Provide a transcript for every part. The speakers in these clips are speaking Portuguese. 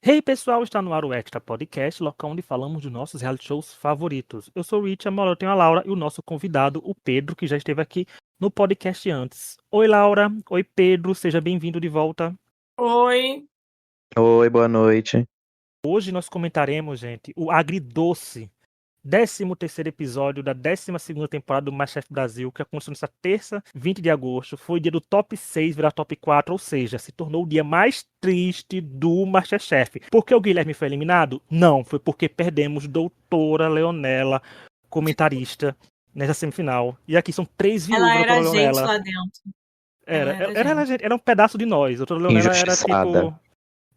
Hey pessoal, está no ar o Extra Podcast, local onde falamos dos nossos reality shows favoritos. Eu sou o Rich, eu tenho a Laura e o nosso convidado, o Pedro, que já esteve aqui no podcast antes. Oi Laura, oi Pedro, seja bem-vindo de volta. Oi. Oi, boa noite. Hoje nós comentaremos, gente, o agridoce 13º episódio da 12ª temporada do MasterChef Brasil, que aconteceu nessa terça, 20 de agosto. Foi o dia do top 6 virar top 4, ou seja, se tornou o dia mais triste do MasterChef. Por que o Guilherme foi eliminado? Não, foi porque perdemos doutora Leonela, comentarista, nessa semifinal. E aqui são 3 viúvas Ela da doutora era gente Leonela. lá dentro. Ela Era, era era, gente. era um pedaço de nós. A doutora Leonela era Injustiçada. tipo...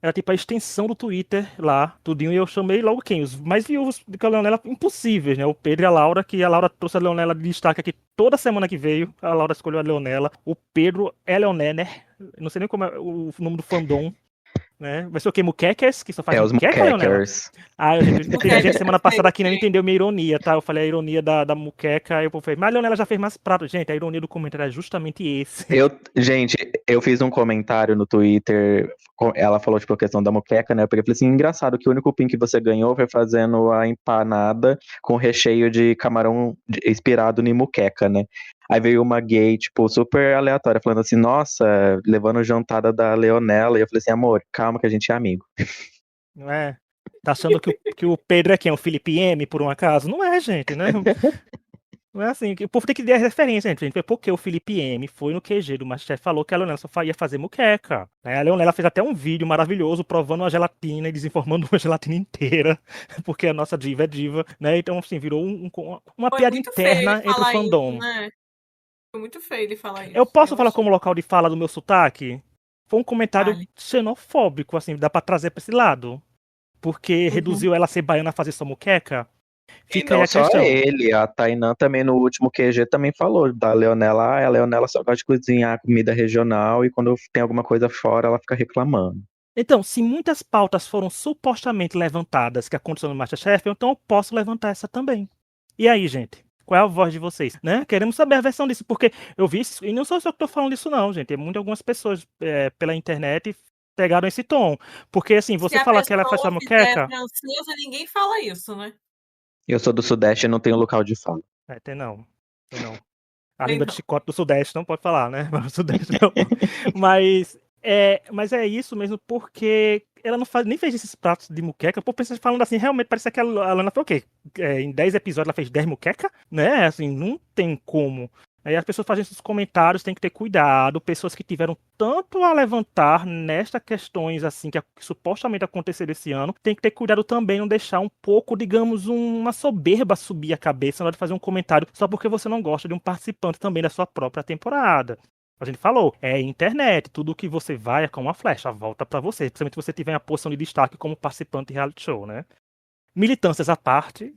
Era tipo a extensão do Twitter lá, tudinho, e eu chamei logo quem? Os mais viúvos que a Leonela impossíveis, né? O Pedro e a Laura, que a Laura trouxe a Leonela de destaque aqui toda semana que veio. A Laura escolheu a Leonela. O Pedro é Leoné, né? Não sei nem como é o nome do fandom, né? Vai ser o quê? Muquecas? Que só faz É os muqueca, Leonela? Mookakers. Ah, gente, O teve que gente que semana fez? passada que não entendeu minha ironia, tá? Eu falei a ironia da muqueca, aí o povo fez, mas a Leonela já fez mais pratos. Gente, a ironia do comentário é justamente esse. Gente, eu fiz um comentário no Twitter, ela falou, tipo, a questão da moqueca, né? Porque eu falei assim, engraçado que o único pin que você ganhou foi fazendo a empanada com recheio de camarão inspirado em moqueca, né? Aí veio uma gay, tipo, super aleatória, falando assim, nossa, levando jantada da Leonela. E eu falei assim, amor, calma que a gente é amigo. Não é? Tá achando que o Pedro é quem? O Felipe M, por um acaso? Não é, gente, né? Não é assim. O povo tem que dar referência, gente. Foi porque o Felipe M foi no QG do Masterchef, falou que a Leonela só ia fazer muqueca. Né? A Leonela fez até um vídeo maravilhoso provando uma gelatina e desinformando uma gelatina inteira, porque a nossa diva é diva, né? Então, assim, virou uma Foi piada muito feio ele interna entre o falar isso, fandom. né? Foi muito feio ele falar Eu isso. posso Eu falar como achei. local de fala do meu sotaque? Foi um comentário Vale. xenofóbico, assim, dá pra trazer pra esse lado. Porque Uhum. reduziu ela a ser baiana a fazer só muqueca. E Fica aí não a só questão. ele, a Tainan também no último QG também falou da Leonela. A Leonela só gosta de cozinhar comida regional e quando tem alguma coisa fora ela fica reclamando. Então, se muitas pautas foram supostamente levantadas que aconteceu no MasterChef, então eu posso levantar essa também. E aí, gente? Qual é a voz de vocês? Né? Queremos saber a versão disso, porque eu vi isso, e não sou só que estou falando disso não, gente. Muitas algumas pessoas pela internet pegaram esse tom. Porque assim, Se você a falar que ela faz sua pessoa fizer moqueca, francesa, ninguém fala isso, né? Eu sou do Sudeste e não tenho local de fala. tem não. Tem não. A Tem língua de não. chicote do Sudeste não pode falar, né? Mas o Sudeste não. Mas é isso mesmo, porque ela não faz, nem fez esses pratos de muqueca. Pô, pensa falando assim, realmente parece que a Lana foi o quê? Em 10 episódios ela fez 10 muqueca? Né? Assim, não tem como. Aí as pessoas fazem esses comentários, tem que ter cuidado. Pessoas que tiveram tanto a levantar nestas questões assim que supostamente aconteceram esse ano, tem que ter cuidado também, não deixar um pouco, digamos, uma soberba subir a cabeça na hora de fazer um comentário só porque você não gosta de um participante também da sua própria temporada. A gente falou, é internet, tudo que você vai é como uma flecha, volta pra você, principalmente se você tiver a posição de destaque como participante de reality show, né? Militâncias à parte,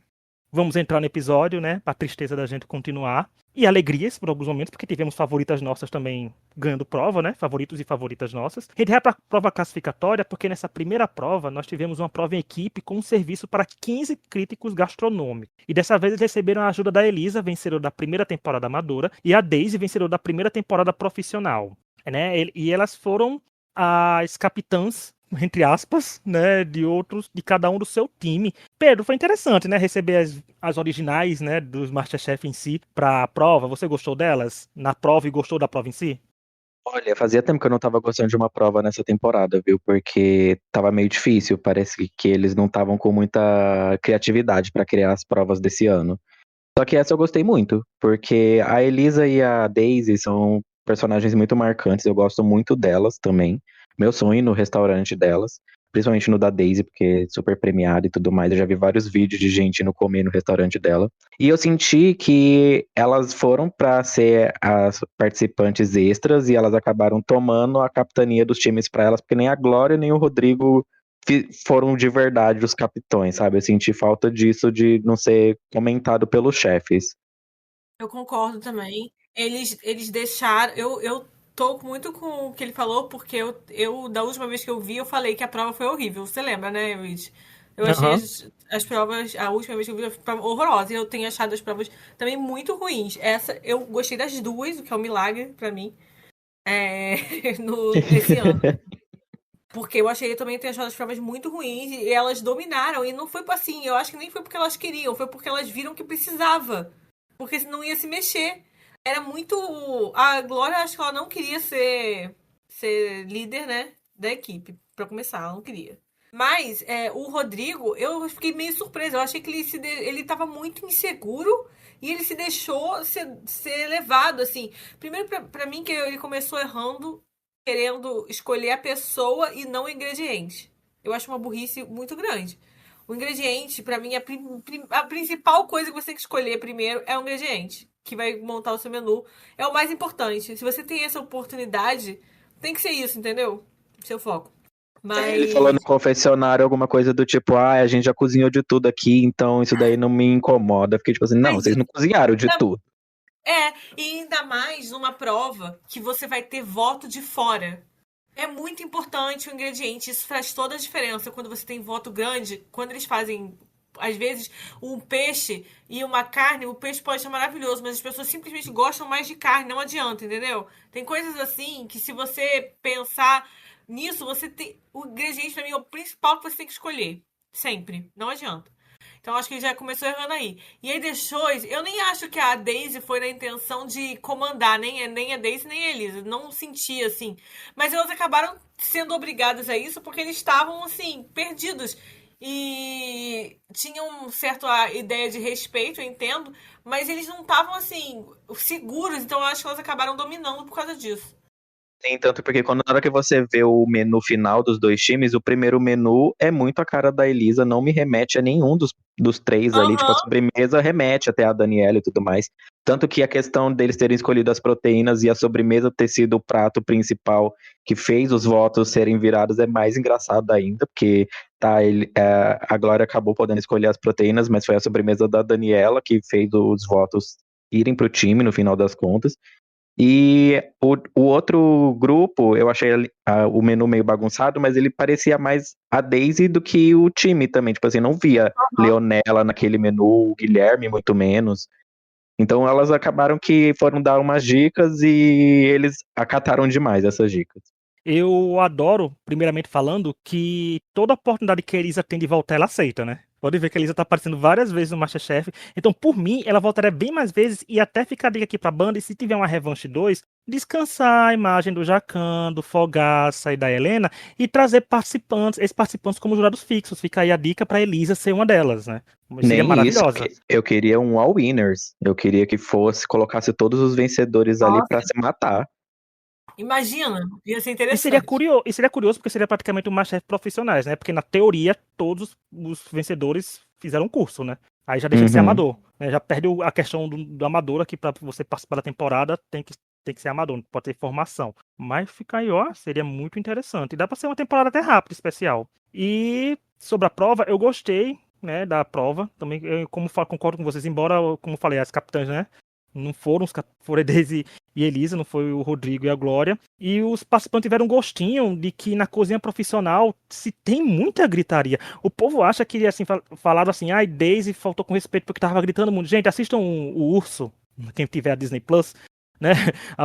vamos entrar no episódio, né? Pra tristeza da gente continuar. E alegrias por alguns momentos, porque tivemos favoritas nossas também ganhando prova, né? Favoritos e favoritas nossas. A gente vai pra prova classificatória, porque nessa primeira prova nós tivemos uma prova em equipe com um serviço para 15 críticos gastronômicos. E dessa vez eles receberam a ajuda da Elisa, vencedora da primeira temporada amadora, e a Daisy, vencedora da primeira temporada profissional. Né? E elas foram as capitãs, entre aspas, né, de cada um do seu time. Pedro, foi interessante, né, receber as originais, né, dos MasterChef em si pra prova. Você gostou delas na prova e gostou da prova em si? Olha, fazia tempo que eu não tava gostando de uma prova nessa temporada, viu? Porque tava meio difícil. Parece que eles não estavam com muita criatividade pra criar as provas desse ano. Só que essa eu gostei muito, porque a Elisa e a Daisy são personagens muito marcantes. Eu gosto muito delas também. Meu sonho é ir no restaurante delas, principalmente no da Daisy, porque é super premiado e tudo mais. Eu já vi vários vídeos de gente indo comer no restaurante dela. E eu senti que elas foram para ser as participantes extras e elas acabaram tomando a capitania dos times para elas, porque nem a Glória nem o Rodrigo foram de verdade os capitões, sabe? Eu senti falta disso de não ser comentado pelos chefes. Eu concordo também. Eles deixaram. Eu tô muito com o que ele falou, porque da última vez que eu vi, eu falei que a prova foi horrível. Você lembra, né, Rich? Eu achei Aham. as provas, a última vez que eu vi, a prova horrorosa. E eu tenho achado as provas também muito ruins. Essa, eu gostei das duas, o que é um milagre pra mim, é, nesse ano. Porque eu achei também ter achado as provas muito ruins e elas dominaram. E não foi assim, eu acho que nem foi porque elas queriam, foi porque elas viram que precisava. Porque senão ia se mexer. Era muito. A Glória, acho que ela não queria ser líder, né? Da equipe. Pra começar, ela não queria. Mas o Rodrigo, eu fiquei meio surpresa. Eu achei que ele tava muito inseguro e ele se deixou ser levado, assim. Primeiro, pra mim, que ele começou errando, querendo escolher a pessoa e não o ingrediente. Eu acho uma burrice muito grande. O ingrediente, pra mim, a principal coisa que você tem que escolher primeiro é o ingrediente, que vai montar o seu menu. É o mais importante. Se você tem essa oportunidade, tem que ser isso, entendeu? Seu foco. Ele falou Mas. no confessionário alguma coisa do tipo, a gente já cozinhou de tudo aqui, então isso daí não me incomoda. Fiquei tipo assim, não, Mas vocês não cozinharam de tudo. e ainda mais numa prova que você vai ter voto de fora. É muito importante o ingrediente, isso faz toda a diferença quando você tem voto grande, quando eles fazem, às vezes, um peixe e uma carne, o peixe pode ser maravilhoso, mas as pessoas simplesmente gostam mais de carne, não adianta, entendeu? Tem coisas assim que se você pensar nisso, você tem. O ingrediente pra mim é o principal que você tem que escolher. Sempre. Não adianta. Então acho que ele já começou errando aí. E aí deixou. Eu nem acho que a Daisy foi na intenção de comandar, nem a Daisy nem a Elisa. Não sentia assim. Mas elas acabaram sendo obrigadas a isso porque eles estavam, assim, perdidos. E tinham certa ideia de respeito, eu entendo, mas eles não estavam, assim, seguros. Então eu acho que elas acabaram dominando por causa disso. Sim, tanto porque quando na hora que você vê o menu final dos dois times, o primeiro menu é muito a cara da Elisa, não me remete a nenhum dos três ali, tipo, a Aham. sobremesa remete até a Daniela e tudo mais. Tanto que a questão deles terem escolhido as proteínas e a sobremesa ter sido o prato principal que fez os votos serem virados é mais engraçado ainda, porque tá, a Glória acabou podendo escolher as proteínas, mas foi a sobremesa da Daniela que fez os votos irem pro time no final das contas. E o outro grupo, eu achei o menu meio bagunçado, mas ele parecia mais a Daisy do que o time também. Tipo assim, não via Leonela naquele menu, o Guilherme muito menos. Então elas acabaram que foram dar umas dicas e eles acataram demais essas dicas. Eu adoro, primeiramente falando, que toda oportunidade que a Elisa tem de voltar, ela aceita, né? Pode ver que a Elisa tá aparecendo várias vezes no MasterChef. Então, por mim, ela voltaria bem mais vezes e até ficar a dica aqui pra banda. E se tiver uma revanche 2, descansar a imagem do Jacan, do Fogaça e da Helena e trazer participantes, esses participantes como jurados fixos. Fica aí a dica pra Elisa ser uma delas, né? Seria Nem isso, maravilhosa. eu queria um All Winners. Eu queria que colocasse todos os vencedores ali pra Nossa, se matar. imagina, ia ser E interessante. seria curioso porque seria praticamente um MasterChef profissionais, né? Porque na teoria todos os vencedores fizeram um curso, né? Aí já deixa de ser Uhum. amador, né? Já perde a questão do amador aqui para você participar da temporada tem que ser amador, não pode ter formação. Mas fica aí, ó, seria muito interessante. E dá para ser uma temporada até rápida, especial. E sobre a prova, eu gostei, né, da prova. Também, concordo com vocês, embora, como falei, as capitãs, né? Não foram foram a Daisy e Elisa, não foi o Rodrigo e a Glória. E os participantes tiveram um gostinho de que na cozinha profissional se tem muita gritaria. O povo acha que, assim, falaram assim, ai, Daisy faltou com respeito porque tava gritando muito. Gente, assistam o Urso, quem tiver a Disney Plus, né?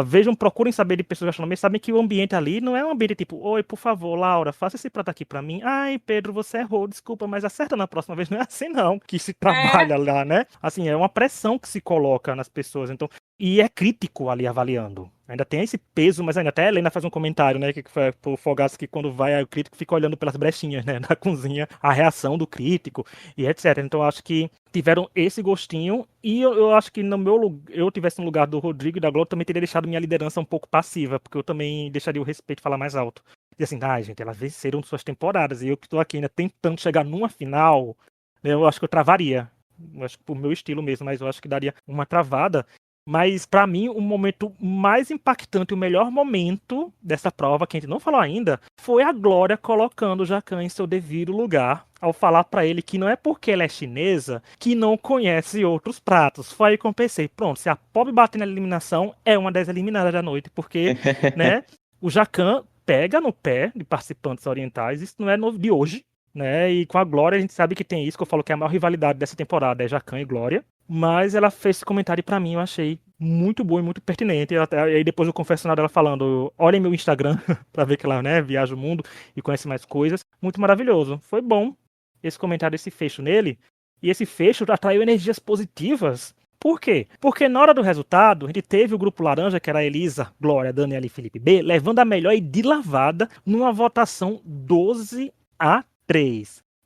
Vejam, procurem saber de pessoas gastronomia, sabem que o ambiente ali não é um ambiente tipo, oi, por favor, Laura, faça esse prato aqui pra mim. Ai, Pedro, você errou, desculpa, mas acerta na próxima vez. Não é assim não que se É, trabalha lá, né? Assim, é uma pressão que se coloca nas pessoas, então, e é crítico ali avaliando. Ainda tem esse peso, mas ainda até a Helena faz um comentário, né, que foi pro Fogaça que quando vai o crítico fica olhando pelas brechinhas, né, na cozinha, a reação do crítico e etc. Então eu acho que tiveram esse gostinho e eu acho que no meu eu tivesse no lugar do Rodrigo e da Globo, também teria deixado minha liderança um pouco passiva, porque eu também deixaria o respeito falar mais alto. E assim, gente, elas venceram suas temporadas e eu que tô aqui ainda tentando chegar numa final, né, eu acho que eu travaria. Eu acho que por meu estilo mesmo, mas eu acho que daria uma travada. Mas pra mim, o momento mais impactante, o melhor momento dessa prova, que a gente não falou ainda, foi a Glória colocando o Jacan em seu devido lugar, ao falar pra ele que não é porque ela é chinesa que não conhece outros pratos. Foi aí que eu pensei, pronto, se a Pob bater na eliminação, é uma das eliminadas da noite, porque, né, o Jacan pega no pé de participantes orientais, isso não é novo de hoje, né? E com a Glória a gente sabe que tem isso, que eu falo que é a maior rivalidade dessa temporada é Jacan e Glória. Mas ela fez esse comentário e pra mim eu achei muito bom e muito pertinente. E aí depois o confessionário dela falando, olhem meu Instagram, pra ver que ela, né, viaja o mundo e conhece mais coisas. Muito maravilhoso. Foi bom esse comentário, esse fecho nele. E esse fecho atraiu energias positivas. Por quê? Porque na hora do resultado, a gente teve o grupo laranja, que era a Elisa, Glória, Daniela e Felipe B, levando a melhor e de lavada numa votação 12-3.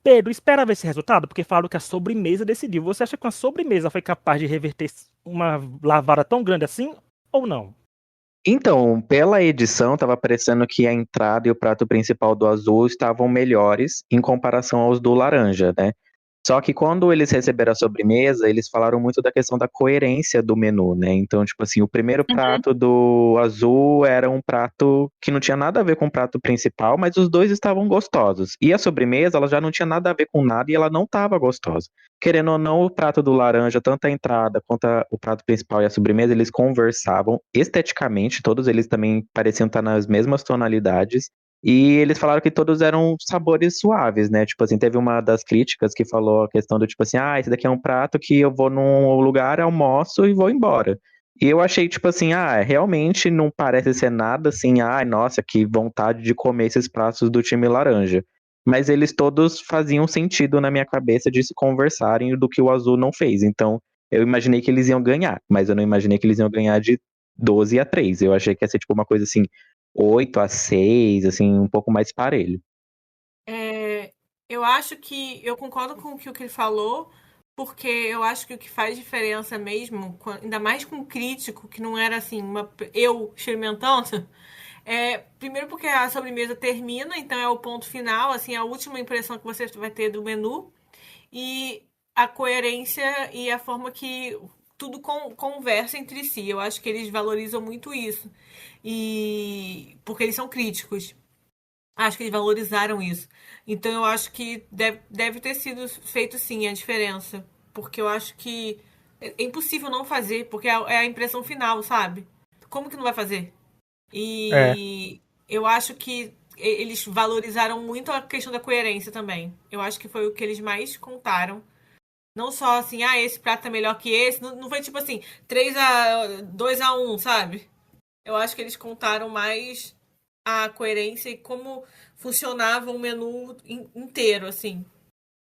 Pedro, esperava esse resultado? Porque falaram que a sobremesa decidiu. Você acha que uma sobremesa foi capaz de reverter uma lavada tão grande assim ou não? Então, pela edição, estava parecendo que a entrada e o prato principal do azul estavam melhores em comparação aos do laranja, né? Só que quando eles receberam a sobremesa, eles falaram muito da questão da coerência do menu, né? Então, tipo assim, o primeiro Uhum. prato do azul era um prato que não tinha nada a ver com o prato principal, mas os dois estavam gostosos. E a sobremesa, ela já não tinha nada a ver com nada e ela não estava gostosa. Querendo ou não, o prato do laranja, tanto a entrada quanto o prato principal e a sobremesa, eles conversavam esteticamente, todos eles também pareciam estar nas mesmas tonalidades. E eles falaram que todos eram sabores suaves, né? Tipo assim, teve uma das críticas que falou a questão do tipo assim, esse daqui é um prato que eu vou num lugar, almoço e vou embora. E eu achei, tipo assim, realmente não parece ser nada assim, nossa, que vontade de comer esses pratos do time laranja. Mas eles todos faziam sentido na minha cabeça de se conversarem do que o azul não fez. Então, eu imaginei que eles iam ganhar, mas eu não imaginei que eles iam ganhar de 12-3. Eu achei que ia ser tipo uma coisa assim, 8-6, assim, um pouco mais parelho. É, eu acho que eu concordo com o que ele falou, porque eu acho que o que faz diferença mesmo, ainda mais com um crítico, que não era assim, eu experimentando, primeiro porque a sobremesa termina, então é o ponto final, assim, a última impressão que você vai ter do menu, e a coerência e a forma que tudo conversa entre si. Eu acho que eles valorizam muito isso. E porque eles são críticos. Acho que eles valorizaram isso. Então eu acho que deve ter sido feito sim a diferença. Porque eu acho que é impossível não fazer, porque é a impressão final, sabe? Como que não vai fazer? É. E eu acho que eles valorizaram muito a questão da coerência também. Eu acho que foi o que eles mais contaram. Não só assim, esse prato é melhor que esse. Não, não foi tipo assim, 2-1, sabe? Eu acho que eles contaram mais a coerência e como funcionava o menu inteiro, assim.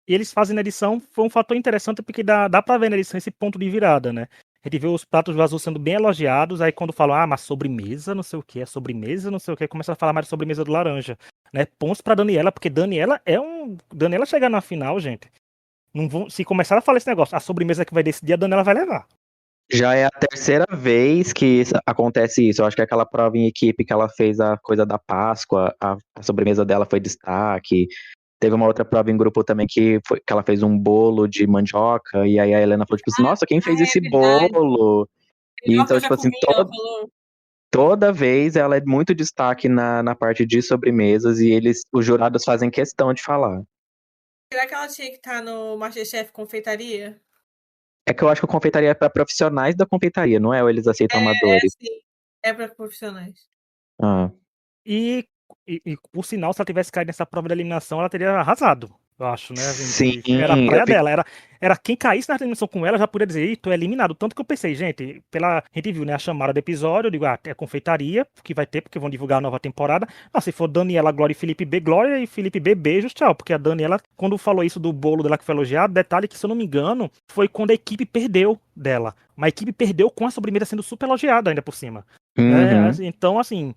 E eles fazem na edição, foi um fator interessante porque dá pra ver na edição esse ponto de virada, né? A gente vê os pratos do azul sendo bem elogiados, aí quando falam, mas sobremesa, não sei o que, sobremesa, não sei o que, começa a falar mais de sobremesa do laranja, né? Pontos pra Daniela, porque Daniela chegar na final, gente, não vão, se começar a falar esse negócio, a sobremesa que vai decidir, a Daniela vai levar. Já é a terceira vez que acontece isso. Eu acho que aquela prova em equipe que ela fez a coisa da Páscoa, a sobremesa dela foi destaque. Teve uma outra prova em grupo também que ela fez um bolo de mandioca, e aí a Helena falou, tipo assim, nossa, quem fez É esse verdade. bolo? E Melhor que então, eu já tipo assim, comi, ela falou. toda vez ela é muito destaque na parte de sobremesas, e os jurados fazem questão de falar. Será que ela tinha que estar no MasterChef Confeitaria? É que eu acho que a confeitaria é para profissionais da confeitaria, não é? Ou eles aceitam É, amadores? sim. É para profissionais. Ah. E, e, por sinal, se ela tivesse caído nessa prova de eliminação, ela teria arrasado. Eu acho, né? Assim, Sim, era a eu praia fico. dela. Era quem caísse na eliminação com ela já podia dizer, ih, tô eliminado. Tanto que eu pensei, gente, a gente viu, né, a chamada do episódio, eu digo, é confeitaria, que vai ter, porque vão divulgar a nova temporada. Mas se for Daniela, Glória e Felipe B, Glória e Felipe B, beijos, tchau. Porque a Daniela, quando falou isso do bolo dela que foi elogiado, detalhe que, se eu não me engano, foi quando a equipe perdeu dela. Mas a equipe perdeu com a sobremesa sendo super elogiada ainda por cima. Uhum. Então, assim,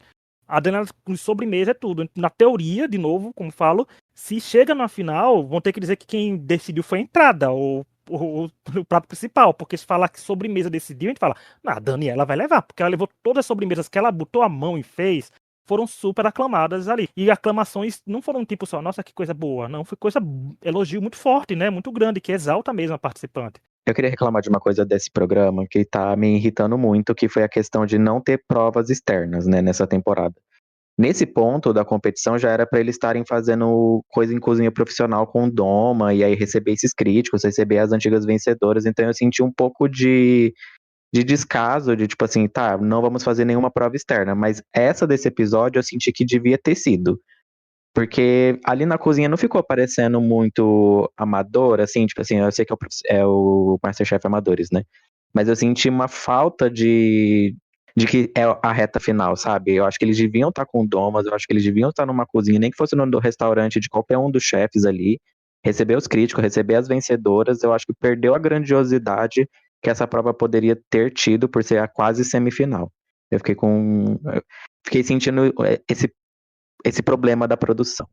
a Daniela com sobremesa é tudo. Na teoria, de novo, como falo, se chega na final, vão ter que dizer que quem decidiu foi a entrada, ou o prato principal. Porque se falar que sobremesa decidiu, a gente fala, a Daniela vai levar, porque ela levou todas as sobremesas que ela botou a mão e fez, foram super aclamadas ali. E aclamações não foram tipo só, nossa, que coisa boa. Não, foi elogio muito forte, né? Muito grande, que exalta mesmo a participante. Eu queria reclamar de uma coisa desse programa que tá me irritando muito, que foi a questão de não ter provas externas, né, nessa temporada. Nesse ponto da competição já era para eles estarem fazendo coisa em cozinha profissional com o Doma, e aí receber esses críticos, receber as antigas vencedoras, então eu senti um pouco de descaso, de tipo assim, tá, não vamos fazer nenhuma prova externa, mas essa desse episódio eu senti que devia ter sido. Porque ali na cozinha não ficou parecendo muito amador, assim, tipo assim, eu sei que é o MasterChef Amadores, né? mas eu senti uma falta de que é a reta final, sabe? Eu acho que eles deviam estar com domas, eu acho que eles deviam estar numa cozinha, nem que fosse no restaurante de qualquer um dos chefes ali, receber os críticos, receber as vencedoras. Eu acho que perdeu a grandiosidade que essa prova poderia ter tido por ser a quase semifinal. Eu fiquei sentindo esse problema da produção.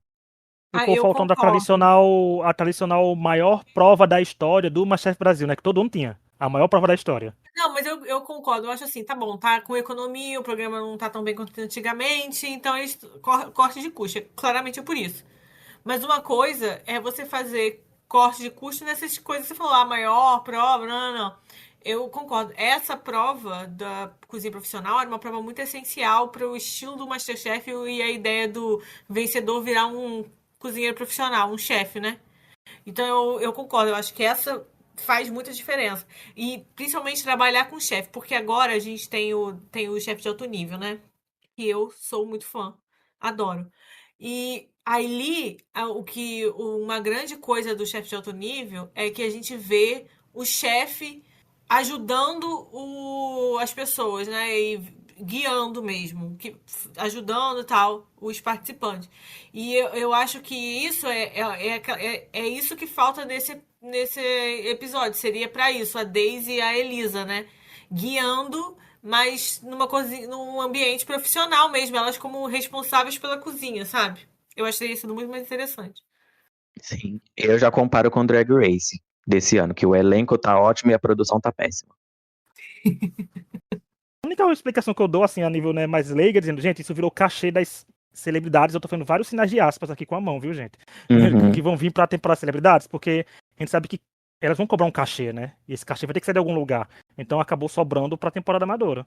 Ficou Eu faltando concordo. a tradicional maior prova da história do MasterChef Brasil, né? Que todo mundo tinha. A maior prova da história. Não, mas eu concordo. Eu acho assim, tá bom, tá com economia, o programa não tá tão bem quanto antigamente, então eles corte de custo. Claramente é por isso. Mas uma coisa é você fazer corte de custo nessas coisas que você falou, a maior prova, não. Eu concordo. Essa prova da cozinha profissional era uma prova muito essencial para o estilo do MasterChef e a ideia do vencedor virar um cozinheiro profissional, um chefe, né? Então eu concordo, eu acho que essa faz muita diferença. E principalmente trabalhar com chefe, porque agora a gente tem o chefe de alto nível, né? Que eu sou muito fã, adoro. E ali, uma grande coisa do chefe de alto nível é que a gente vê o chefe ajudando as pessoas, né? E guiando mesmo, ajudando e tal, os participantes. E eu acho que isso é isso que falta nesse episódio. Seria para isso, a Daisy e a Elisa, né? Guiando, mas num ambiente profissional mesmo, elas como responsáveis pela cozinha, sabe? Eu achei isso muito mais interessante. Sim. Eu já comparo com Drag Race desse ano, que o elenco tá ótimo e a produção tá péssima. A única explicação que eu dou, assim, a nível, né, mais leiga, dizendo, gente, isso virou cachê das celebridades. Eu tô fazendo vários sinais de aspas aqui com a mão, viu, gente? Uhum. Que vão vir pra temporada de celebridades, porque a gente sabe que elas vão cobrar um cachê, né? E esse cachê vai ter que sair de algum lugar. Então acabou sobrando pra temporada amadora.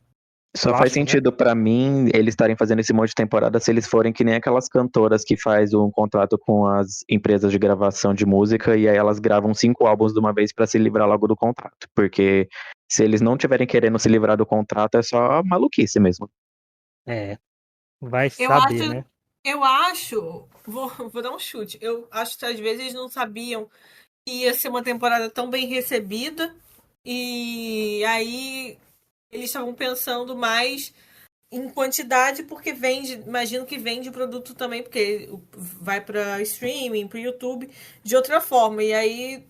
Só Eu faz acho, né? sentido pra mim eles estarem fazendo esse monte de temporada se eles forem que nem aquelas cantoras que faz um contrato com as empresas de gravação de música e aí elas gravam 5 álbuns de uma vez pra se livrar logo do contrato. Porque se eles não tiverem querendo se livrar do contrato, é só maluquice mesmo. É. Vai Eu saber, acho, né? vou dar um chute. Eu acho que às vezes eles não sabiam que ia ser uma temporada tão bem recebida e aí eles estavam pensando mais em quantidade porque imagino que vende produto também porque vai para streaming, para YouTube de outra forma e aí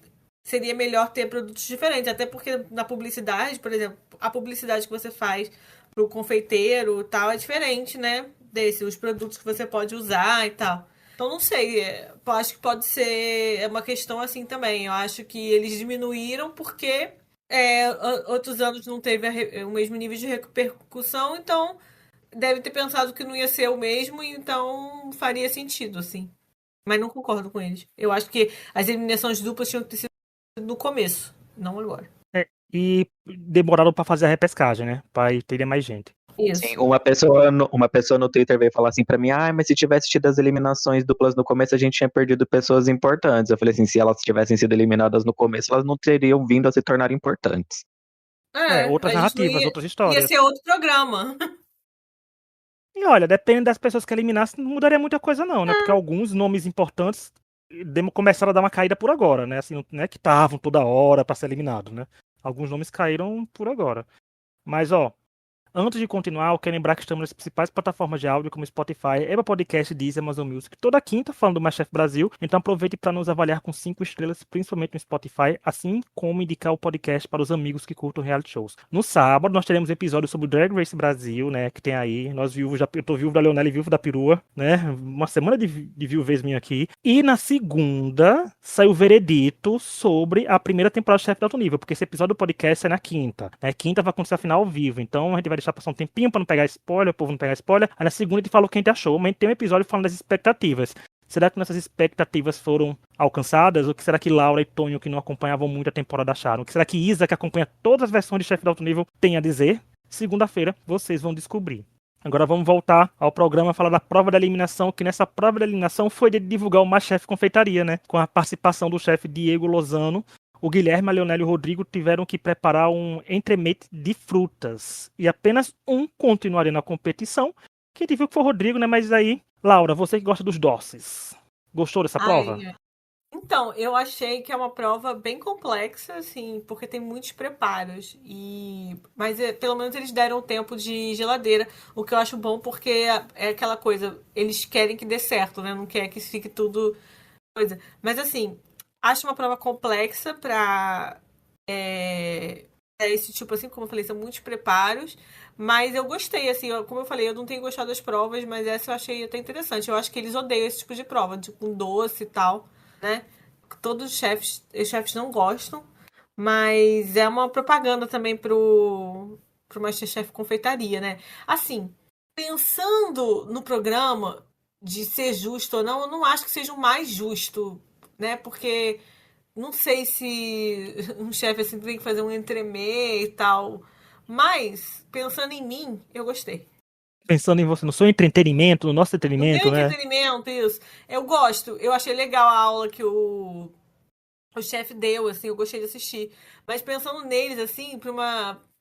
seria melhor ter produtos diferentes, até porque na publicidade, por exemplo, a publicidade que você faz pro confeiteiro e tal é diferente, né? Os produtos que você pode usar e tal. Então não sei, eu acho que pode ser uma questão assim também. Eu acho que eles diminuíram porque outros anos não teve o mesmo nível de repercussão, então deve ter pensado que não ia ser o mesmo, então faria sentido, assim. Mas não concordo com eles. Eu acho que as eliminações duplas tinham que ter sido no começo, não agora. E demoraram pra fazer a repescagem, né? Pra ter mais gente. Sim, Isso. uma pessoa no Twitter veio falar assim pra mim, mas se tivesse tido as eliminações duplas no começo, a gente tinha perdido pessoas importantes. Eu falei assim, se elas tivessem sido eliminadas no começo, elas não teriam vindo a se tornar importantes. Outras A gente não narrativas, ia. outras Ia histórias. ser outro programa. E olha, depende das pessoas que eliminassem, não mudaria muita coisa não, né? Porque alguns nomes importantes começaram a dar uma caída por agora, né? Assim, não é que estavam toda hora pra ser eliminado, né? Alguns nomes caíram por agora. Mas, ó, antes de continuar, eu quero lembrar que estamos nas principais plataformas de áudio como Spotify, Apple Podcast, Deezer, Amazon Music, toda quinta falando do MasterChef Brasil. Então aproveite para nos avaliar com 5 estrelas, principalmente no Spotify, assim como indicar o podcast para os amigos que curtam reality shows. No sábado nós teremos episódio sobre o Drag Race Brasil, né, que tem aí, nós viúvos, eu tô viúvo da Leonela e viúvo da Perua, né, uma semana de viuvez minha aqui. E na segunda saiu o veredito sobre a primeira temporada de Chefe de Alto Nível, porque esse episódio do podcast sai na quinta, né, quinta vai acontecer a final ao vivo, então a gente vai deixar passar um tempinho pra não pegar spoiler, o povo não pegar spoiler. Aí na segunda a gente falou o que a gente achou, mas a gente tem um episódio falando das expectativas. Será que nossas expectativas foram alcançadas? Ou que será que Laura e Tonho, que não acompanhavam muito a temporada, acharam? O que será que Isa, que acompanha todas as versões de Chefe de Alto Nível, tem a dizer? Segunda-feira vocês vão descobrir. Agora vamos voltar ao programa, falar da prova da eliminação, que nessa prova da eliminação foi de divulgar o MasterChef Confeitaria, né? Com a participação do chefe Diego Lozano. O Guilherme, a Leonela e o Rodrigo tiveram que preparar um entremete de frutas. E apenas um continuaria na competição. Quem viu que foi o Rodrigo, né? Mas aí, Laura, você que gosta dos doces. Gostou dessa prova? Ai, Então, eu achei que é uma prova bem complexa, assim, porque tem muitos preparos. Mas pelo menos eles deram tempo de geladeira, o que eu acho bom porque é aquela coisa, eles querem que dê certo, né? Não quer que fique tudo coisa. Mas assim, acho uma prova complexa pra esse tipo assim, como eu falei, são muitos preparos. Mas eu gostei, assim, como eu falei, eu não tenho gostado das provas, mas essa eu achei até interessante. Eu acho que eles odeiam esse tipo de prova, tipo um doce e tal, né? Todos os chefes não gostam, mas é uma propaganda também pro MasterChef Confeitaria, né? Assim, pensando no programa de ser justo ou não, eu não acho que seja o mais justo, né? Porque não sei se um chefe assim tem que fazer um entremê e tal. Mas, pensando em mim, eu gostei. Pensando em você, no seu entretenimento, no nosso No meu entretenimento, né? entretenimento, isso. Eu gosto. Eu achei legal a aula que o chefe deu, assim, eu gostei de assistir. Mas pensando neles, assim,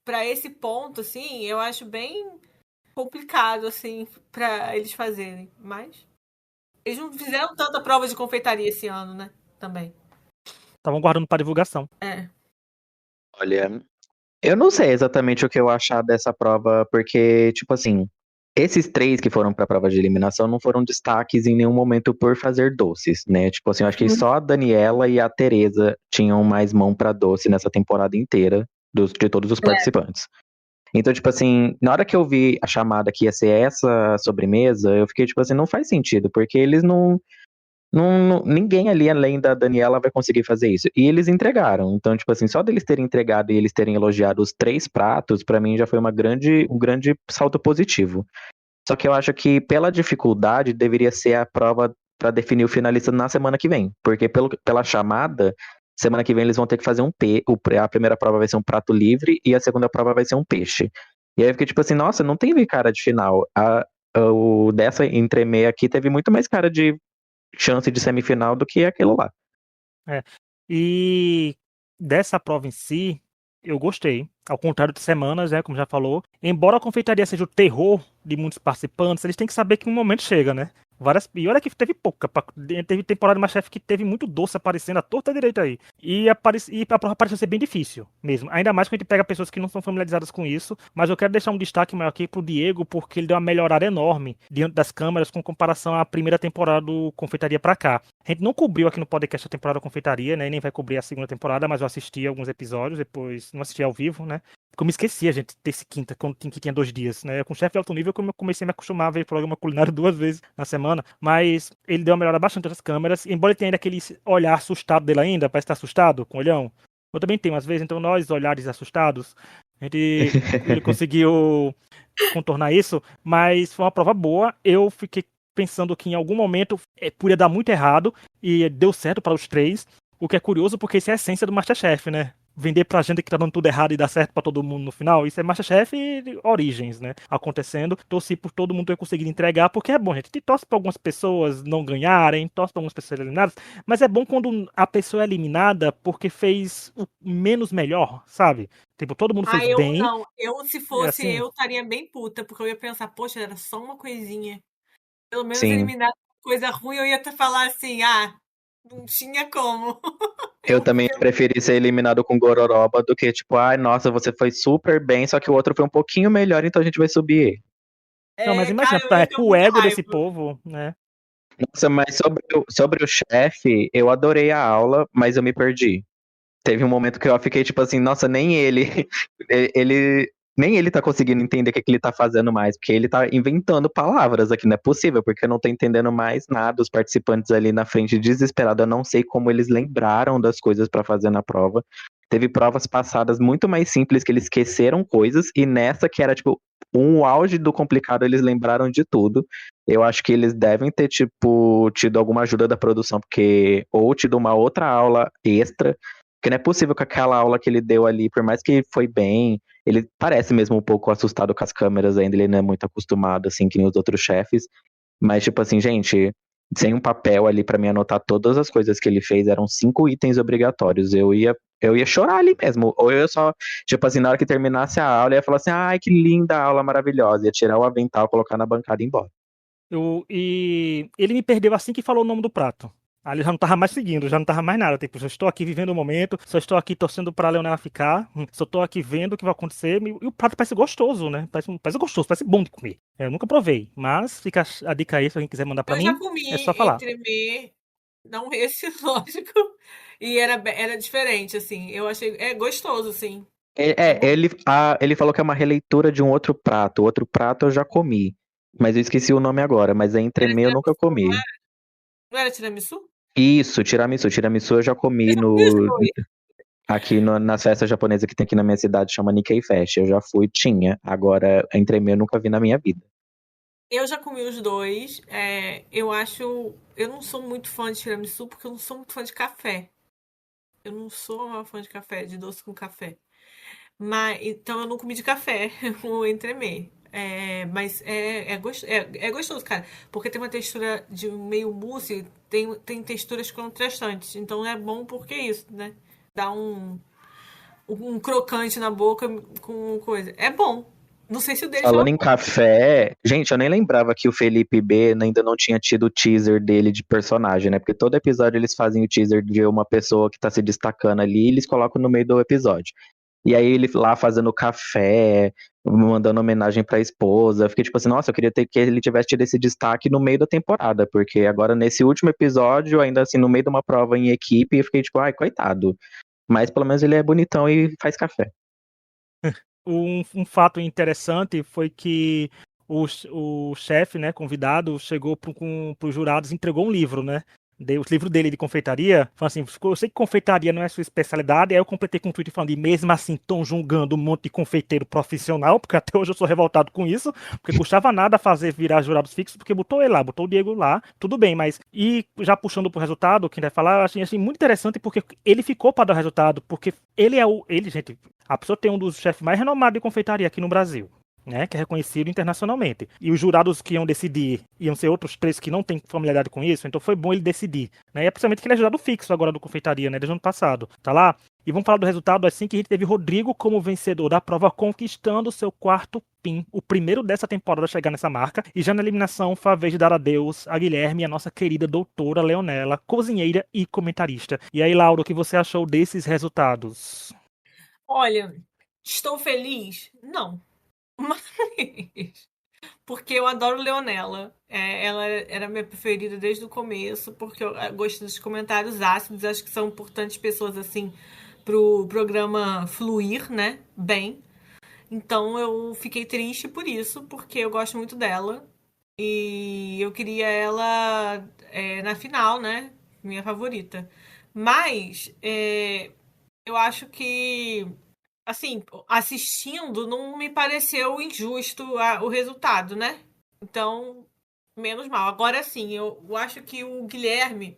pra esse ponto, assim, eu acho bem complicado, assim, pra eles fazerem. Mas eles não fizeram tanta prova de confeitaria esse ano, né? Também. Estavam guardando pra divulgação. É. Olha, eu não sei exatamente o que eu achar dessa prova, porque, tipo assim, esses três que foram pra prova de eliminação não foram destaques em nenhum momento por fazer doces, né? Tipo assim, eu acho que só a Daniela e a Tereza tinham mais mão pra doce nessa temporada inteira de todos os participantes. Então, tipo assim, na hora que eu vi a chamada que ia ser essa sobremesa, eu fiquei tipo assim, não faz sentido, porque eles ninguém ali além da Daniela vai conseguir fazer isso. E eles entregaram. Então, tipo assim, só deles terem entregado e eles terem elogiado os três pratos, pra mim já foi um grande salto positivo. Só que eu acho que pela dificuldade deveria ser a prova pra definir o finalista na semana que vem, porque pela chamada, semana que vem eles vão ter que fazer a primeira prova vai ser um prato livre e a segunda prova vai ser um peixe. E aí eu fiquei tipo assim, nossa, não teve cara de final. O dessa entremeia aqui teve muito mais cara de chance de semifinal do que aquilo lá. É. E dessa prova em si, eu gostei. Ao contrário de semanas, né, como já falou. Embora a confeitaria seja o terror de muitos participantes, eles têm que saber que um momento chega, né? E olha que teve pouca. Teve temporada de MasterChef que teve muito doce aparecendo à torta direita aí. E a prova pareceu ser bem difícil mesmo. Ainda mais quando a gente pega pessoas que não são familiarizadas com isso. Mas eu quero deixar um destaque maior aqui pro Diego, porque ele deu uma melhorada enorme diante das câmeras com comparação à primeira temporada do Confeitaria pra cá. A gente não cobriu aqui no podcast a temporada da Confeitaria, né? Nem vai cobrir a segunda temporada, mas eu assisti alguns episódios, depois não assisti ao vivo, né? Porque eu me esquecia, gente, desse quinta, que tinha 2 dias, né? Com o chefe de alto nível, que eu comecei a me acostumar a ver programa culinário 2 vezes na semana. Mas ele deu uma melhora bastante das câmeras, embora ele tenha ainda aquele olhar assustado dele ainda, parece estar assustado com o olhão. Eu também tenho, às vezes, então nós, olhares assustados, ele conseguiu contornar isso, mas foi uma prova boa. Eu fiquei pensando que em algum momento podia dar muito errado, e deu certo para os três, o que é curioso porque isso é a essência do MasterChef, né? Vender pra gente que tá dando tudo errado e dar certo pra todo mundo no final, isso é MasterChef Origens, né? Acontecendo, torci por todo mundo ter conseguido entregar, porque é bom, gente. A gente torce pra algumas pessoas não ganharem, torce pra algumas pessoas eliminadas, mas é bom quando a pessoa é eliminada porque fez o menos melhor, sabe? Tipo, todo mundo fez Ah, eu bem, não. Se é fosse assim. eu, estaria bem puta, porque eu ia pensar, poxa, era só uma coisinha. Pelo menos Sim, eliminar coisa ruim, eu ia até falar assim, ah, não tinha como. eu também preferi ser eliminado com gororoba do que tipo, ai, nossa, você foi super bem, só que o outro foi um pouquinho melhor, então a gente vai subir ele. Não, mas imagina, Cara, eu ia ter pro muita ego desse raiva. povo, né? Nossa, mas sobre o chefe, eu adorei a aula, mas eu me perdi. Teve um momento que eu fiquei tipo assim, nossa, nem ele, nem ele tá conseguindo entender o que ele tá fazendo mais, porque ele tá inventando palavras aqui, não é possível, porque eu não tô entendendo mais nada, os participantes ali na frente desesperados, eu não sei como eles lembraram das coisas pra fazer na prova. Teve provas passadas muito mais simples que eles esqueceram coisas, e nessa que era tipo um auge do complicado, eles lembraram de tudo. Eu acho que eles devem ter, tipo, tido alguma ajuda da produção, porque, ou tido uma outra aula extra, porque não é possível que aquela aula que ele deu ali, por mais que foi bem, ele parece mesmo um pouco assustado com as câmeras ainda, ele não é muito acostumado, assim, que nem os outros chefes. Mas, tipo assim, gente, sem um papel ali pra mim anotar todas as coisas que ele fez, eram 5 itens obrigatórios. Eu ia chorar ali mesmo. Ou eu só, tipo assim, na hora que terminasse a aula, eu ia falar assim, ai, que linda aula maravilhosa. Ia tirar o avental, colocar na bancada e ir embora. E ele me perdeu assim que falou o nome do prato. Ali eu já não tava mais seguindo, já não tava mais nada. Tipo, já estou aqui vivendo o momento, só estou aqui torcendo pra Leonela ficar, só estou aqui vendo o que vai acontecer. E o prato parece gostoso, né? Parece gostoso, parece bom de comer. Eu nunca provei, mas fica a dica aí, se alguém quiser mandar pra Eu já mim, é só comi falar. entremê, não esse, lógico, e era diferente, assim. Eu achei, gostoso, assim. É bom. Ele falou que é uma releitura de um outro prato. O outro prato eu já comi, mas eu esqueci o nome agora. Mas a Era entremê eu nunca tiramisu, não comi. era? Não era tiramisu? Isso, tiramisu. Tiramisu eu já Eu comi já comi os no, dois. aqui nas festas japonesas que tem aqui na minha cidade, chama Nikkei Fest. Eu já fui, tinha. Agora, a entremê eu nunca vi na minha vida. Eu já comi os dois. Eu acho. Eu não sou muito fã de tiramisu porque eu não sou muito fã de café. Eu não sou uma fã de café, de doce com café. Mas, então eu não comi de café o entremê. Mas é gostoso, cara. Porque tem uma textura de meio mousse, tem texturas contrastantes. Então é bom porque é isso, né? Dá um crocante na boca com coisa. É bom. Não sei se o deles Falando tava em bom. café, gente, eu nem lembrava que o Felipe B ainda não tinha tido o teaser dele de personagem, né? Porque todo episódio eles fazem o teaser de uma pessoa que tá se destacando ali e eles colocam no meio do episódio. E aí ele lá fazendo café, mandando homenagem pra esposa. Eu fiquei tipo assim, nossa, eu queria ter que ele tivesse tido esse destaque no meio da temporada, porque agora nesse último episódio, ainda assim, no meio de uma prova em equipe, eu fiquei tipo, ai, coitado. Mas pelo menos ele é bonitão e faz café. Um fato interessante foi que o chefe, né, convidado, chegou para os jurados e entregou um livro, né? O livro dele de confeitaria, falando assim, eu sei que confeitaria não é sua especialidade, aí eu completei com um tweet falando, e mesmo assim estão julgando um monte de confeiteiro profissional, porque até hoje eu sou revoltado com isso, porque custava nada fazer virar jurados fixos, porque botou ele lá, botou o Diego lá, tudo bem, mas, e já puxando pro resultado, quem vai falar, eu achei muito interessante, porque ele ficou para dar o resultado, porque gente, a pessoa tem um dos chefes mais renomados de confeitaria aqui no Brasil, né, que é reconhecido internacionalmente. E os jurados que iam decidir iam ser outros três que não têm familiaridade com isso, então foi bom ele decidir. Né? E é principalmente que ele é jurado fixo agora do confeitaria, né, desde o ano passado. Tá lá? E vamos falar do resultado assim que a gente teve Rodrigo como vencedor da prova, conquistando seu quarto PIN, o primeiro dessa temporada a chegar nessa marca. E já na eliminação foi a vez de dar adeus a Guilherme e a nossa querida doutora Leonela, cozinheira e comentarista. E aí, Laura, o que você achou desses resultados? Olha, estou feliz? Não. Mas. Porque eu adoro Leonela. Ela era minha preferida desde o começo, porque eu gosto dos comentários ácidos. Acho que são importantes pessoas assim pro programa fluir, né? Bem. Então eu fiquei triste por isso, porque eu gosto muito dela. E eu queria ela na final, né? Minha favorita. Mas eu acho que assim, assistindo, não me pareceu injusto o resultado, né? Então, menos mal. Agora sim, eu acho que o Guilherme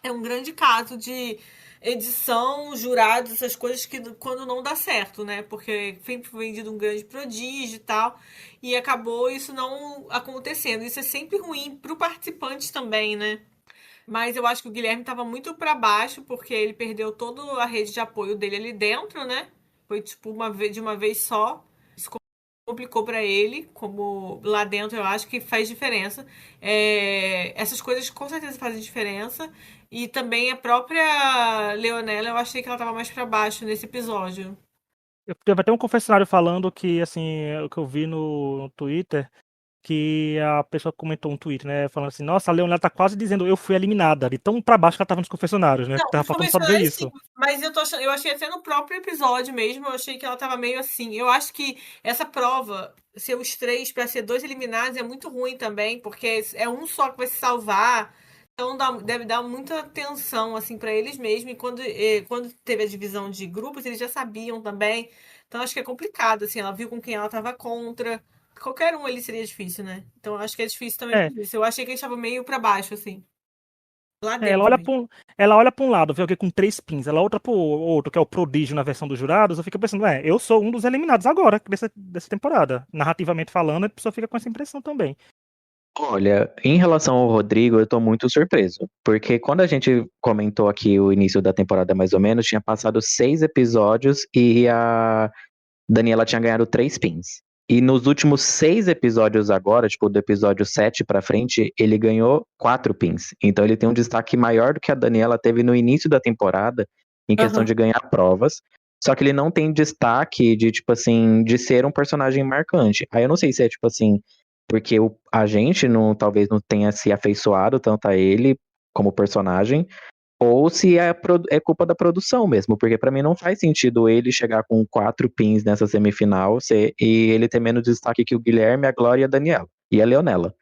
é um grande caso de edição, jurados, essas coisas que quando não dá certo, né? Porque sempre foi vendido um grande prodígio e tal, e acabou isso não acontecendo. Isso é sempre ruim pro participante também, né? Mas eu acho que o Guilherme estava muito para baixo, porque ele perdeu toda a rede de apoio dele ali dentro, né? Foi tipo de uma vez só. Isso complicou para ele, como lá dentro eu acho que faz diferença. Essas coisas com certeza fazem diferença. E também a própria Leonela, eu achei que ela estava mais para baixo nesse episódio. Eu teve até um confessionário falando que, assim, o que eu vi no Twitter, que a pessoa comentou um tweet, né, falando assim, nossa, a Leonela tá quase dizendo eu fui eliminada, de tão pra baixo que ela tava nos confessionários, né, Não, tava os faltando só dizer confessionários sim, isso. mas eu achei até no próprio episódio mesmo, eu achei que ela tava meio assim. Eu acho que essa prova, ser os três para ser dois eliminados é muito ruim também, porque é um só que vai se salvar. Então deve dar muita atenção assim para eles mesmos. E quando teve a divisão de grupos, eles já sabiam também. Então acho que é complicado, assim, ela viu com quem ela tava contra. Qualquer um ali seria difícil, né? Então acho que é difícil também É, por isso. Eu achei que eles estavam meio para baixo, assim. Lá é, ela dentro olha mesmo. pra um, ela olha pra um lado, vê alguém com 3 pins, ela outra pro outro, que é o prodígio na versão dos jurados, eu fico pensando, eu sou um dos eliminados agora, dessa temporada. Narrativamente falando, a pessoa fica com essa impressão também. Olha, em relação ao Rodrigo, eu tô muito surpreso. Porque quando a gente comentou aqui o início da temporada, mais ou menos, tinha passado 6 episódios e a Daniela tinha ganhado 3 pins. E nos últimos 6 episódios agora, tipo, do episódio 7 pra frente, ele ganhou 4 pins. Então ele tem um destaque maior do que a Daniela teve no início da temporada, em questão de ganhar provas. Só que ele não tem destaque de, tipo assim, de ser um personagem marcante. Aí eu não sei se é, tipo assim, porque a gente não, talvez não tenha se afeiçoado tanto a ele como personagem, ou se é culpa da produção mesmo, porque pra mim não faz sentido ele chegar com 4 pins nessa semifinal e ele ter menos destaque que o Guilherme, a Glória e a Daniela. E a Leonela.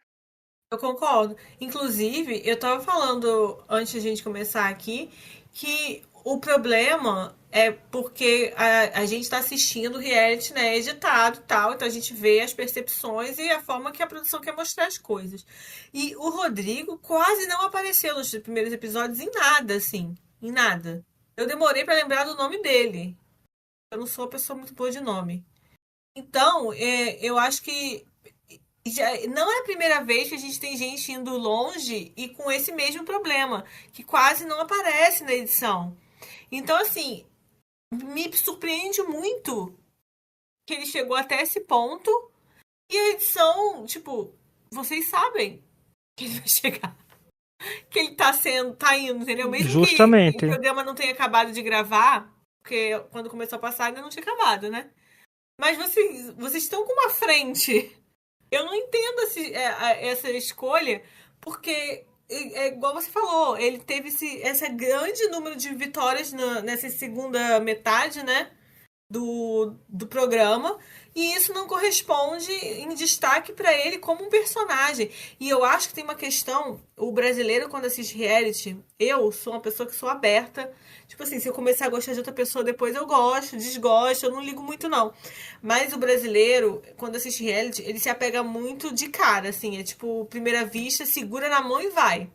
Eu concordo. Inclusive, eu tava falando antes de a gente começar aqui que o problema é porque a gente tá assistindo o reality, né, editado e tal, então a gente vê as percepções e a forma que a produção quer mostrar as coisas. E o Rodrigo quase não apareceu nos primeiros episódios em nada, assim, em nada. Eu demorei pra lembrar do nome dele. Eu não sou uma pessoa muito boa de nome. Então, eu acho que não é a primeira vez que a gente tem gente indo longe e com esse mesmo problema, que quase não aparece na edição. Então, assim, me surpreende muito que ele chegou até esse ponto e a edição, tipo, vocês sabem que ele vai chegar. Que ele tá indo, entendeu? Mesmo que o Justamente. programa não tenha acabado de gravar, porque quando começou a passar ainda não tinha acabado, né? Mas vocês estão com uma frente. Eu não entendo essa escolha, porque igual você falou, ele teve esse grande número de vitórias nessa segunda metade, né? Do programa, e isso não corresponde em destaque para ele como um personagem. E eu acho que tem uma questão, o brasileiro quando assiste reality, eu sou uma pessoa que sou aberta, tipo assim, se eu começar a gostar de outra pessoa depois eu gosto, desgosto, eu não ligo muito não. Mas o brasileiro, quando assiste reality, ele se apega muito de cara, assim, é tipo, primeira vista, segura na mão e vai.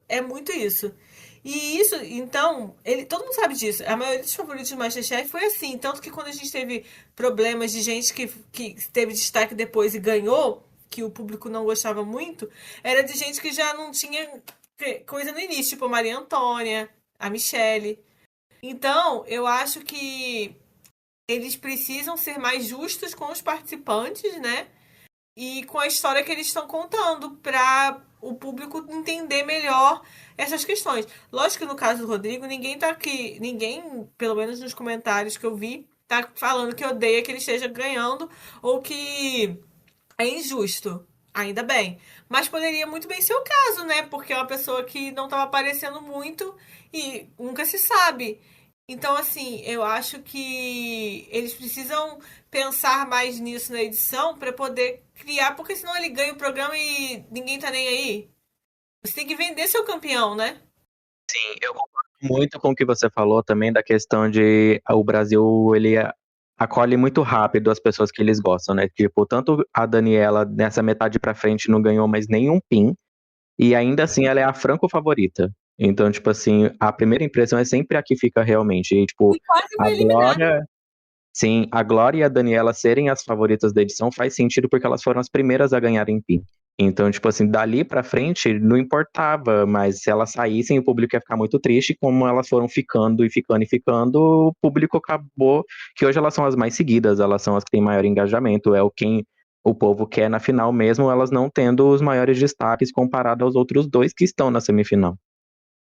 É muito isso. E isso, então, todo mundo sabe disso. A maioria dos favoritos do MasterChef foi assim. Tanto que quando a gente teve problemas de gente que teve destaque depois e ganhou, que o público não gostava muito, era de gente que já não tinha coisa no início, tipo a Maria Antônia, a Michelle. Então, eu acho que eles precisam ser mais justos com os participantes, né? E com a história que eles estão contando, para o público entender melhor essas questões. Lógico que no caso do Rodrigo, ninguém tá aqui, ninguém, pelo menos nos comentários que eu vi, tá falando que odeia que ele esteja ganhando ou que é injusto. Ainda bem. Mas poderia muito bem ser o caso, né? Porque é uma pessoa que não estava aparecendo muito e nunca se sabe. Então, assim, eu acho que eles precisam pensar mais nisso na edição para poder criar, porque senão ele ganha o programa e ninguém tá nem aí. Você tem que vender seu campeão, né? Sim, eu concordo muito com o que você falou também da questão de o Brasil, ele acolhe muito rápido as pessoas que eles gostam, né? Tipo, tanto a Daniela nessa metade pra frente não ganhou mais nenhum pin, e ainda assim ela é a franco favorita. Então, tipo assim, a primeira impressão é sempre a que fica realmente. E, tipo, E quase a foi eliminado. Glória, sim, a Glória e a Daniela serem as favoritas da edição faz sentido porque elas foram as primeiras a ganharem PIN. Então, tipo assim, dali pra frente não importava, mas se elas saíssem, o público ia ficar muito triste, como elas foram ficando e ficando e ficando, o público acabou, que hoje elas são as mais seguidas, elas são as que têm maior engajamento, é quem o povo quer na final mesmo, elas não tendo os maiores destaques comparado aos outros dois que estão na semifinal.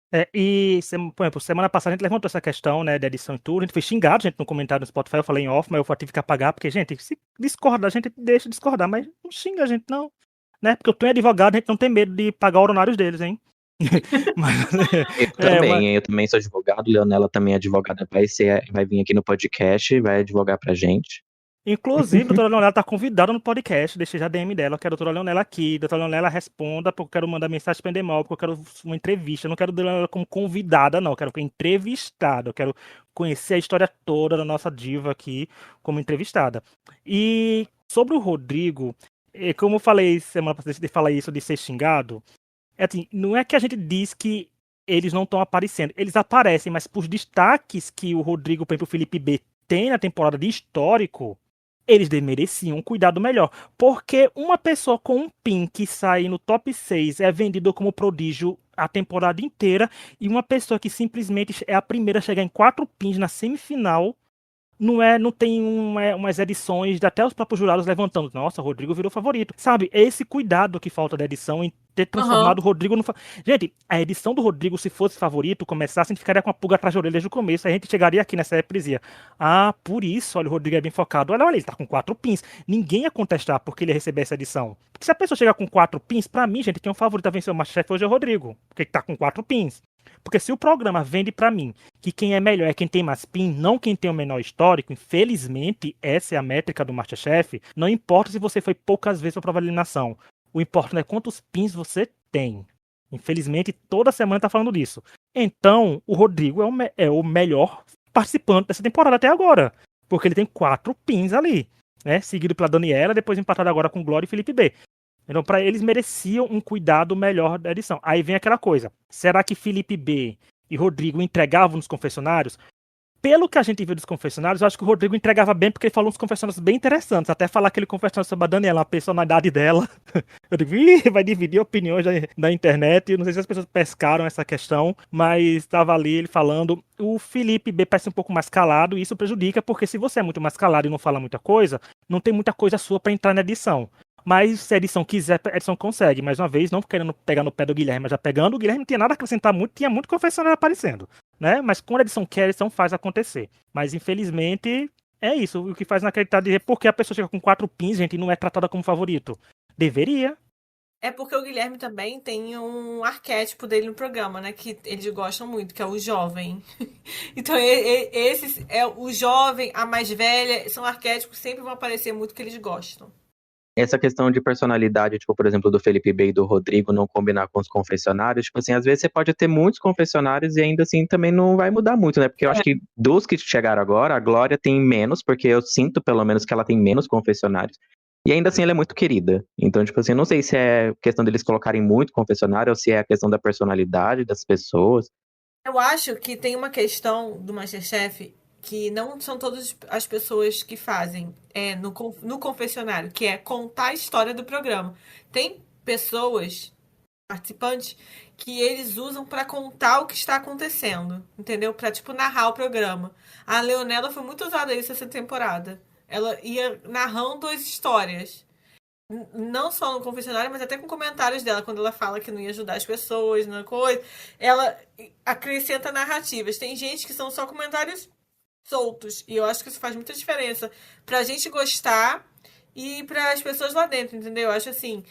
Por exemplo, semana passada a gente levantou essa questão, né, da edição e tudo, a gente foi xingado, gente, no comentário no Spotify, eu falei em off, mas eu tive que apagar, porque, gente, se discorda, a gente deixa discordar, mas não xinga a gente, não, né, porque eu tenho advogado, a gente não tem medo de pagar honorários deles, hein. Mas, Eu também sou advogado, Leonela também é advogada, vai vir aqui no podcast, vai advogar pra gente. inclusive, a doutora Leonela tá convidada no podcast, deixei já a DM dela, eu quero a doutora Leonela aqui, doutora Leonela responda, porque eu quero mandar mensagem pra Endemol, porque eu quero uma entrevista, eu não quero a doutora Leonela como convidada, não, eu quero entrevistada, eu quero conhecer a história toda da nossa diva aqui como entrevistada. E sobre o Rodrigo, como eu falei semana passada, de falar isso de ser xingado, é assim, não é que a gente diz que eles não estão aparecendo, eles aparecem, mas por destaques que o Rodrigo, por exemplo, o Felipe B tem na temporada de histórico, eles mereciam um cuidado melhor. Porque uma pessoa com um pin que sai no top 6 é vendido como prodígio a temporada inteira, e uma pessoa que simplesmente é a primeira a chegar em 4 pins na semifinal não tem umas edições, até os próprios jurados levantando. Nossa, o Rodrigo virou favorito. Sabe, é esse cuidado que falta da edição em ter transformado o Rodrigo no. Gente, a edição do Rodrigo, se fosse favorito, começasse, a gente ficaria com a pulga atrás da orelha desde o começo. A gente chegaria aqui nessa reprisia. Ah, por isso, olha, o Rodrigo é bem focado. Olha, ele tá com 4 pins. Ninguém ia contestar porque ele ia receber essa edição. Porque se a pessoa chegar com 4 pins, pra mim, gente, quem é um favorito a vencer o Masterchef hoje é o Rodrigo. Porque tá com 4 pins. Porque se o programa vende pra mim que quem é melhor é quem tem mais pin, não quem tem o menor histórico, infelizmente, essa é a métrica do Masterchef, não importa se você foi poucas vezes pra prova de eliminação. O importante é quantos pins você tem. Infelizmente, toda semana tá falando disso. Então, o Rodrigo é o melhor participante dessa temporada até agora. Porque ele tem 4 pins ali. Né? Seguido pela Daniela, depois empatado agora com Glória e Felipe B. Então, para eles mereciam um cuidado melhor da edição. Aí vem aquela coisa. Será que Felipe B e Rodrigo entregavam nos confessionários? Pelo que a gente viu dos confessionários, eu acho que o Rodrigo entregava bem, porque ele falou uns confessionários bem interessantes. Até falar aquele confessionário sobre a Daniela, a personalidade dela. Eu digo, vai dividir opiniões da internet. Eu não sei se as pessoas pescaram essa questão, mas estava ali ele falando. O Felipe B parece um pouco mais calado, e isso prejudica, porque se você é muito mais calado e não fala muita coisa, não tem muita coisa sua para entrar na edição. Mas se a edição quiser, a edição consegue. Mais uma vez, não querendo pegar no pé do Guilherme, mas já pegando, o Guilherme não tinha nada a acrescentar muito, tinha muito confessionário aparecendo. Né? Mas quando a edição quer, a edição faz acontecer. Mas infelizmente, é isso. O que faz inacreditar dizer porque a pessoa chega com 4 pins, gente, e não é tratada como favorito. Deveria. É porque o Guilherme também tem um arquétipo dele no programa, né? Que eles gostam muito, que é o jovem. Então, esses é o jovem, a mais velha, são arquétipos que sempre vão aparecer muito que eles gostam. Essa questão de personalidade, tipo, por exemplo, do Felipe B e do Rodrigo não combinar com os confessionários, tipo assim, às vezes você pode ter muitos confessionários e ainda assim também não vai mudar muito, né? Porque eu acho que dos que chegaram agora, a Glória tem menos, porque eu sinto pelo menos que ela tem menos confessionários. E ainda assim ela é muito querida. Então, tipo assim, eu não sei se é questão deles colocarem muito confessionário ou se é a questão da personalidade das pessoas. Eu acho que tem uma questão do MasterChef que não são todas as pessoas que fazem no confessionário, que é contar a história do programa. Tem pessoas, participantes, que eles usam para contar o que está acontecendo, entendeu? Para tipo narrar o programa. A Leonela foi muito usada isso essa temporada. Ela ia narrando as histórias. Não só no confessionário, mas até com comentários dela, quando ela fala que não ia ajudar as pessoas, na coisa, ela acrescenta narrativas. Tem gente que são só comentários soltos, e eu acho que isso faz muita diferença pra gente gostar e para as pessoas lá dentro, entendeu? Eu acho assim,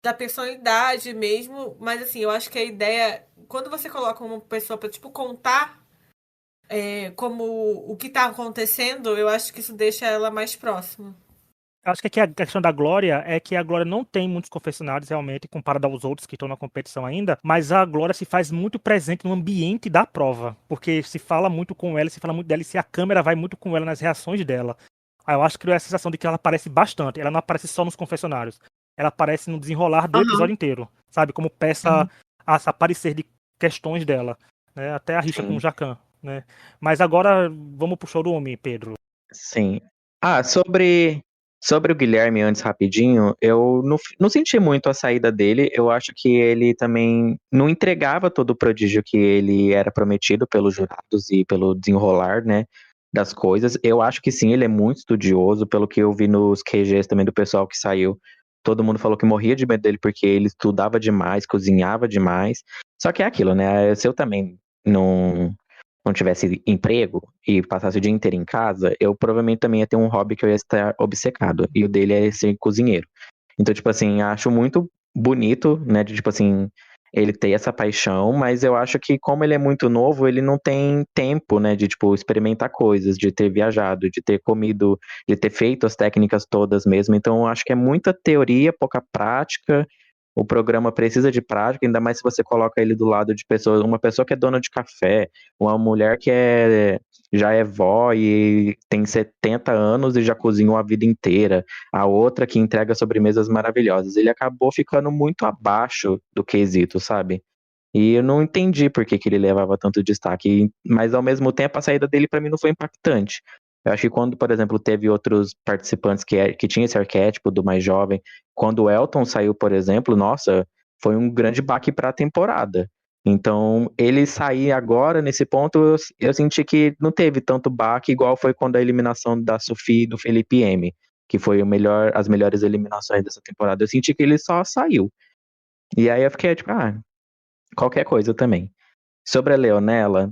da personalidade mesmo, mas assim, eu acho que a ideia, quando você coloca uma pessoa pra, tipo, contar como o que tá acontecendo, eu acho que isso deixa ela mais próxima. Acho que aqui a questão da Glória é que a Glória não tem muitos confessionários realmente, comparado aos outros que estão na competição ainda, mas a Glória se faz muito presente no ambiente da prova, porque se fala muito com ela, se fala muito dela, e se a câmera vai muito com ela nas reações dela. Aí eu acho que criou a sensação de que ela aparece bastante, ela não aparece só nos confessionários, ela aparece no desenrolar do episódio inteiro, sabe, como peça a aparecer de questões dela, né? Até a rixa com o Jacan, né? Mas agora vamos pro Chorume, Pedro. Sim. Sobre o Guilherme, antes rapidinho, eu não senti muito a saída dele. Eu acho que ele também não entregava todo o prodígio que ele era prometido pelos jurados e pelo desenrolar, né, das coisas. Eu acho que sim, ele é muito estudioso, pelo que eu vi nos QGs também do pessoal que saiu. Todo mundo falou que morria de medo dele porque ele estudava demais, cozinhava demais. Só que é aquilo, né? Se eu também não tivesse emprego e passasse o dia inteiro em casa, eu provavelmente também ia ter um hobby que eu ia estar obcecado. E o dele é ser cozinheiro. Então, tipo assim, acho muito bonito, né, de, tipo assim, ele ter essa paixão, mas eu acho que como ele é muito novo, ele não tem tempo, né, de, tipo, experimentar coisas, de ter viajado, de ter comido, de ter feito as técnicas todas mesmo. Então, eu acho que é muita teoria, pouca prática. O programa precisa de prática, ainda mais se você coloca ele do lado de pessoas, uma pessoa que é dona de café, uma mulher que já é vó e tem 70 anos e já cozinhou a vida inteira, a outra que entrega sobremesas maravilhosas. Ele acabou ficando muito abaixo do quesito, sabe? E eu não entendi por que que ele levava tanto destaque, mas ao mesmo tempo a saída dele para mim não foi impactante. Eu acho que quando, por exemplo, teve outros participantes que tinha esse arquétipo do mais jovem, quando o Elton saiu, por exemplo, nossa, foi um grande baque para a temporada. Então, ele sair agora, nesse ponto, eu senti que não teve tanto baque, igual foi quando a eliminação da Sophie e do Felipe M, que foi as melhores eliminações dessa temporada. Eu senti que ele só saiu. E aí eu fiquei tipo, qualquer coisa também. Sobre a Leonela,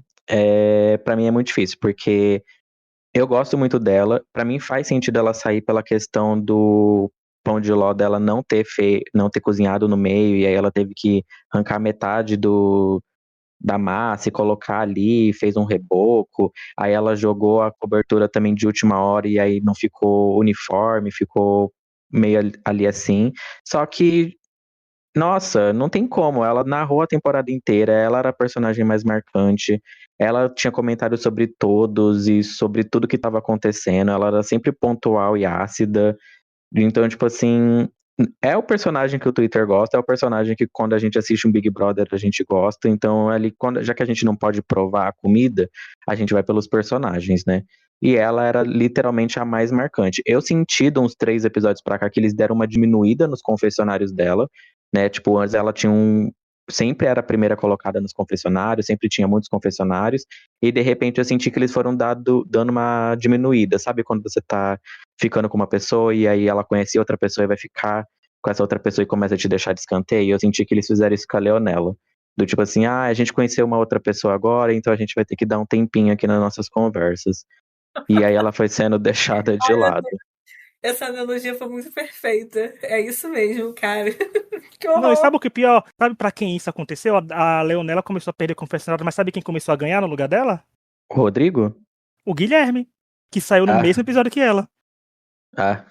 para mim é muito difícil, porque eu gosto muito dela. Pra mim faz sentido ela sair pela questão do pão de ló dela não ter cozinhado no meio, e aí ela teve que arrancar metade da massa e colocar ali, fez um reboco. Aí ela jogou a cobertura também de última hora e aí não ficou uniforme, ficou meio ali assim. Só que nossa, não tem como. Ela narrou a temporada inteira, ela era a personagem mais marcante, ela tinha comentários sobre todos e sobre tudo que estava acontecendo, ela era sempre pontual e ácida. Então, tipo assim, é o personagem que o Twitter gosta, é o personagem que quando a gente assiste um Big Brother a gente gosta. Então, ali, já que a gente não pode provar a comida, a gente vai pelos personagens, né? E ela era literalmente a mais marcante. Eu senti de uns 3 episódios pra cá que eles deram uma diminuída nos confessionários dela, né? Tipo, antes ela tinha sempre era a primeira colocada nos confessionários, sempre tinha muitos confessionários, e de repente eu senti que eles foram dando uma diminuída, sabe? Quando você tá ficando com uma pessoa e aí ela conhece outra pessoa e vai ficar com essa outra pessoa e começa a te deixar de escanteio. E eu senti que eles fizeram isso com a Leonela. Do tipo assim, a gente conheceu uma outra pessoa agora, então a gente vai ter que dar um tempinho aqui nas nossas conversas. E aí ela foi sendo deixada de lado. Essa analogia foi muito perfeita. É isso mesmo, cara. Que Não, e horror. sabe o que é pior? Sabe pra quem isso aconteceu? A Leonela começou a perder confessionário, mas sabe quem começou a ganhar no lugar dela? O Rodrigo? O Guilherme, que saiu no Ah, mesmo episódio que ela. ah.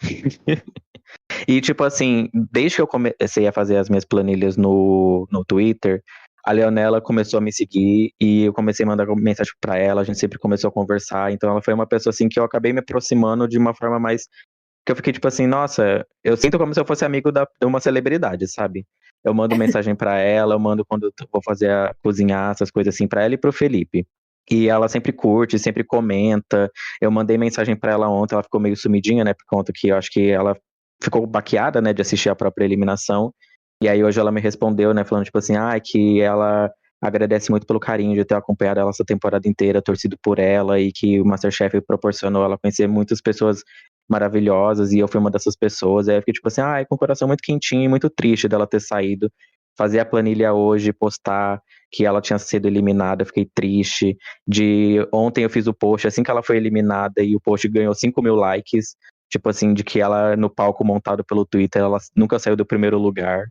E tipo assim, desde que eu comecei a fazer as minhas planilhas no Twitter, a Leonela começou a me seguir e eu comecei a mandar mensagem pra ela, a gente sempre começou a conversar, então ela foi uma pessoa assim que eu acabei me aproximando de uma forma mais que eu fiquei tipo assim, nossa, eu sinto como se eu fosse amigo de uma celebridade, sabe? Eu mando mensagem pra ela, eu mando quando eu vou fazer cozinhar essas coisas assim pra ela e pro Felipe. E ela sempre curte, sempre comenta. Eu mandei mensagem pra ela ontem, ela ficou meio sumidinha, né? Por conta que eu acho que ela ficou baqueada, né, de assistir a própria eliminação. E aí hoje ela me respondeu, né, falando tipo assim, que ela agradece muito pelo carinho de ter acompanhado ela essa temporada inteira, torcido por ela e que o MasterChef proporcionou ela conhecer muitas pessoas maravilhosas e eu fui uma dessas pessoas. Aí eu fiquei tipo assim, com o coração muito quentinho e muito triste dela ter saído. Fazer a planilha hoje, postar que ela tinha sido eliminada, eu fiquei triste. Ontem eu fiz o post assim que ela foi eliminada e o post ganhou 5.000 likes. Tipo assim, de que ela, no palco montado pelo Twitter, ela nunca saiu do primeiro lugar.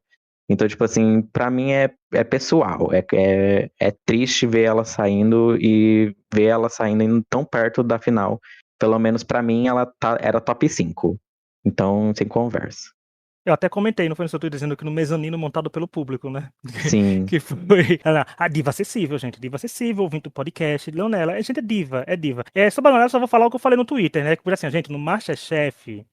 Então, tipo assim, pra mim é pessoal. É triste ver ela saindo e ver ela saindo tão perto da final. Pelo menos pra mim, ela era top 5. Então, sem conversa. Eu até comentei, não foi no seu Twitter, dizendo que no mezanino montado pelo público, né? Sim. Que foi a diva acessível, gente. Diva acessível, ouvindo o podcast. Leonela, a gente é diva, é diva. Sobre a Leonela, só vou falar o que eu falei no Twitter, né? Que por assim, gente, no MasterChef,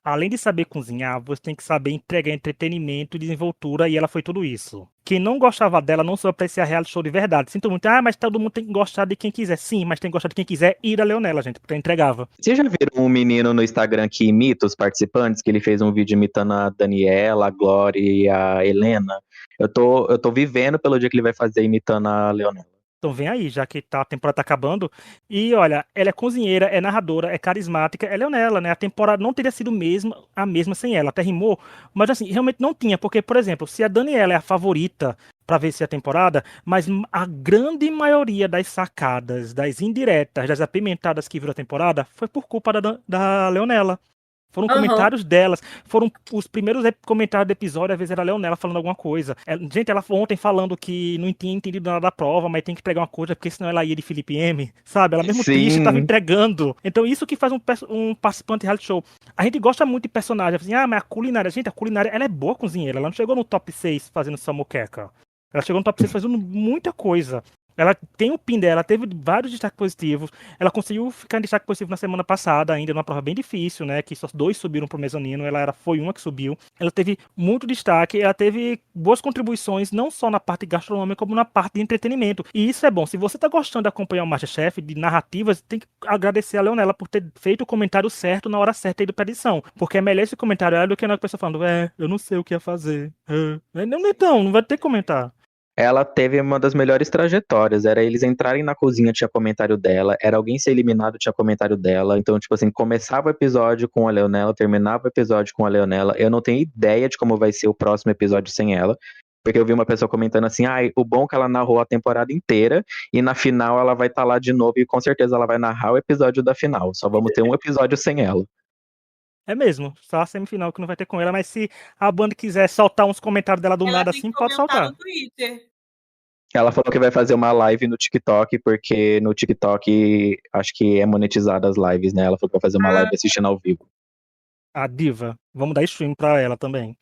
além de saber cozinhar, você tem que saber entregar entretenimento e desenvoltura, e ela foi tudo isso. Quem não gostava dela não soube apreciar reality show de verdade. Sinto muito, mas todo mundo tem que gostar de quem quiser. Sim, mas tem que gostar de quem quiser ir a Leonela, gente, porque ela entregava. Vocês já viram um menino no Instagram que imita os participantes? Que ele fez um vídeo imitando a Daniela, a Glória e a Helena. Eu tô vivendo pelo dia que ele vai fazer imitando a Leonela. Então vem aí, já que a temporada tá acabando. E olha, ela é cozinheira, é narradora, é carismática, é Leonela, né? A temporada não teria sido a mesma sem ela. Até rimou, mas assim, realmente não tinha. Porque, por exemplo, se a Daniela é a favorita pra vencer a temporada, mas a grande maioria das sacadas, das indiretas, das apimentadas que viram a temporada, foi por culpa da Leonela. Foram comentários delas, foram os primeiros comentários do episódio, às vezes era a Leonela falando alguma coisa. Gente, ela ontem falando que não tinha entendido nada da prova, mas tem que entregar uma coisa, porque senão ela ia de Felipe M, sabe? Ela mesmo triste estava Sim. entregando. Então isso que faz um participante de reality show. A gente gosta muito de personagem, assim, mas a culinária, gente, a culinária, ela é boa cozinheira, ela não chegou no top 6 fazendo samoqueca. Ela chegou no top 6 fazendo muita coisa. Ela tem o PIN dela, teve vários destaques positivos. Ela conseguiu ficar em destaque positivo na semana passada, ainda numa prova bem difícil, né? Que só 2 subiram pro mezanino, foi uma que subiu. Ela teve muito destaque, ela teve boas contribuições, não só na parte gastronômica, como na parte de entretenimento. E isso é bom. Se você tá gostando de acompanhar o MasterChef, de narrativas, tem que agradecer a Leonela por ter feito o comentário certo na hora certa e ido pra edição. Porque é melhor esse comentário do que a pessoa falando, eu não sei o que ia fazer. Não, então, não vai ter que comentar. Ela teve uma das melhores trajetórias. Era eles entrarem na cozinha, tinha comentário dela. Era alguém ser eliminado, tinha comentário dela. Então, tipo assim, começava o episódio com a Leonela, terminava o episódio com a Leonela. Eu não tenho ideia de como vai ser o próximo episódio sem ela. Porque eu vi uma pessoa comentando assim, o bom é que ela narrou a temporada inteira e na final ela vai estar lá de novo e com certeza ela vai narrar o episódio da final. Só vamos ter um episódio sem ela. É mesmo, só a semifinal que não vai ter com ela, mas se a banda quiser soltar uns comentários dela do Ela nada tem assim, que pode comentar soltar. no Twitter. Ela falou que vai fazer uma live no TikTok, porque no TikTok acho que é monetizada as lives, né? Ela falou que vai fazer uma live assistindo ao vivo. A diva. Vamos dar stream pra ela também.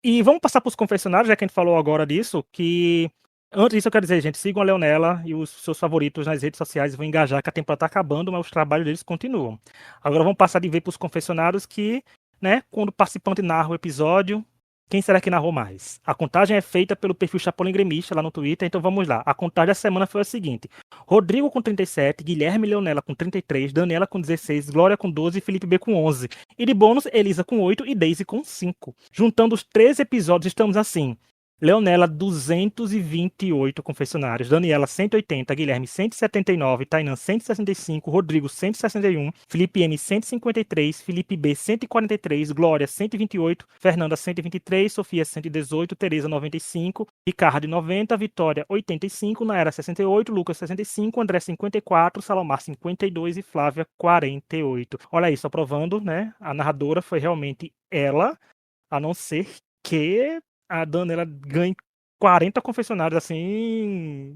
E vamos passar pros confessionários, já que a gente falou agora disso, que antes disso eu quero dizer, gente, sigam a Leonela e os seus favoritos nas redes sociais e vão engajar, que a temporada tá acabando, mas os trabalhos deles continuam. Agora vamos passar de vez pros confessionários que, né, quando o participante narra o episódio, quem será que narrou mais? A contagem é feita pelo perfil Chapolin Gremista lá no Twitter, então vamos lá. A contagem da semana foi a seguinte: Rodrigo com 37, Guilherme e Leonela com 33, Daniela com 16, Glória com 12 e Felipe B com 11. E de bônus, Elisa com 8 e Daisy com 5. Juntando os 3 episódios, estamos assim: Leonela, 228 confessionários, Daniela, 180, Guilherme, 179, Tainan, 165, Rodrigo, 161, Felipe M, 153, Felipe B, 143, Glória, 128, Fernanda, 123, Sofia, 118, Tereza, 95, Ricardo, 90, Vitória, 85, Naera, 68, Lucas, 65, André, 54, Salomar, 52 e Flávia, 48. Olha aí, só provando, né? A narradora foi realmente ela, a não ser que a Daniela ganhe 40 confessionários assim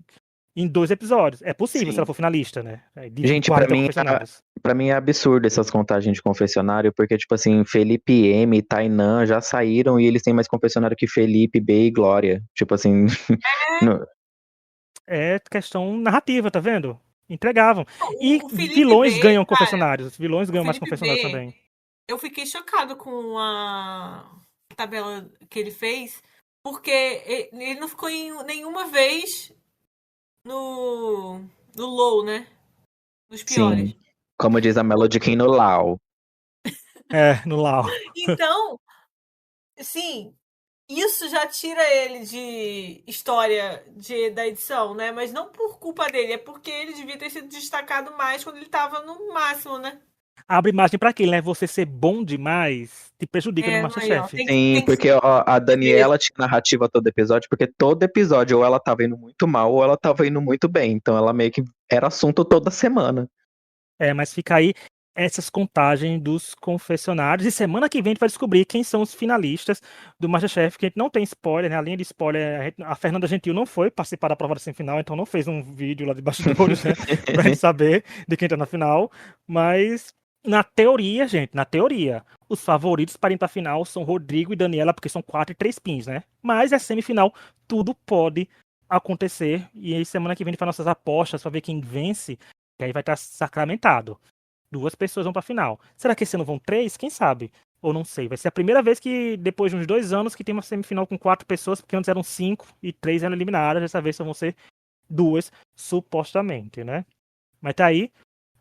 em 2 episódios. É possível, Sim. se ela for finalista, né? De Gente, 40 confessionários. pra mim é absurdo essas contagens de confessionário, porque, tipo assim, Felipe M e Tainan já saíram e eles têm mais confessionário que Felipe, B e Glória. Tipo assim. no- É questão narrativa, tá vendo? Entregavam. E O Felipe vilões B, ganham cara, confessionários. Os vilões ganham mais Felipe confessionários B, também. eu fiquei chocado com a tabela que ele fez, porque ele não ficou nenhuma vez no low, né? Nos piores. Sim. Como diz a Melody King no Lau. No Lau. Então, sim, isso já tira ele de história da edição, né? Mas não por culpa dele, é porque ele devia ter sido destacado mais quando ele tava no máximo, né? Abre margem pra aquilo, né? Você ser bom demais te prejudica no Aí, ó, Masterchef. tem Sim, que porque ó, a Daniela tinha narrativa todo episódio, porque todo episódio ou ela tava indo muito mal ou ela tava indo muito bem. Então ela meio que era assunto toda semana. Mas fica aí essas contagens dos confessionários. E semana que vem a gente vai descobrir quem são os finalistas do Masterchef, que a gente não tem spoiler, né? A linha de spoiler, a Fernanda Gentil não foi participar da prova da semifinal, então não fez um vídeo lá de bastidores, né? Pra gente saber de quem tá na final. Mas, na teoria, gente, os favoritos para ir pra final são Rodrigo e Daniela, porque são 4 e 3 pins, né? Mas é semifinal, tudo pode acontecer. E aí, semana que vem a gente faz nossas apostas pra ver quem vence. Que aí vai estar sacramentado. 2 pessoas vão pra final. Será que esse ano vão 3? Quem sabe? Ou não sei. Vai ser a primeira vez que, depois de uns 2 anos, que tem uma semifinal com 4 pessoas, porque antes eram 5 e 3 eram eliminadas. Dessa vez só vão ser 2, supostamente, né? Mas tá aí.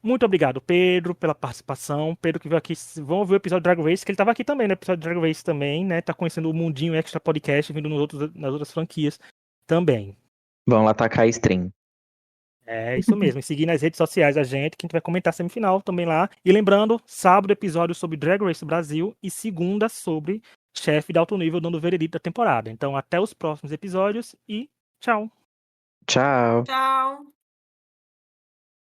Muito obrigado, Pedro, pela participação. Pedro que veio aqui. Vão ouvir o episódio de Drag Race, que ele tava aqui também, no episódio de Drag Race também, né? Tá conhecendo o Mundinho Extra Podcast, vindo nas outras franquias também. Vão lá tacar a stream. É isso mesmo. E seguir nas redes sociais a gente, que a gente vai comentar a semifinal também lá. E lembrando, sábado episódio sobre Drag Race Brasil e segunda sobre chefe de alto nível dando o veredito da temporada. Então até os próximos episódios e tchau. Tchau. Tchau.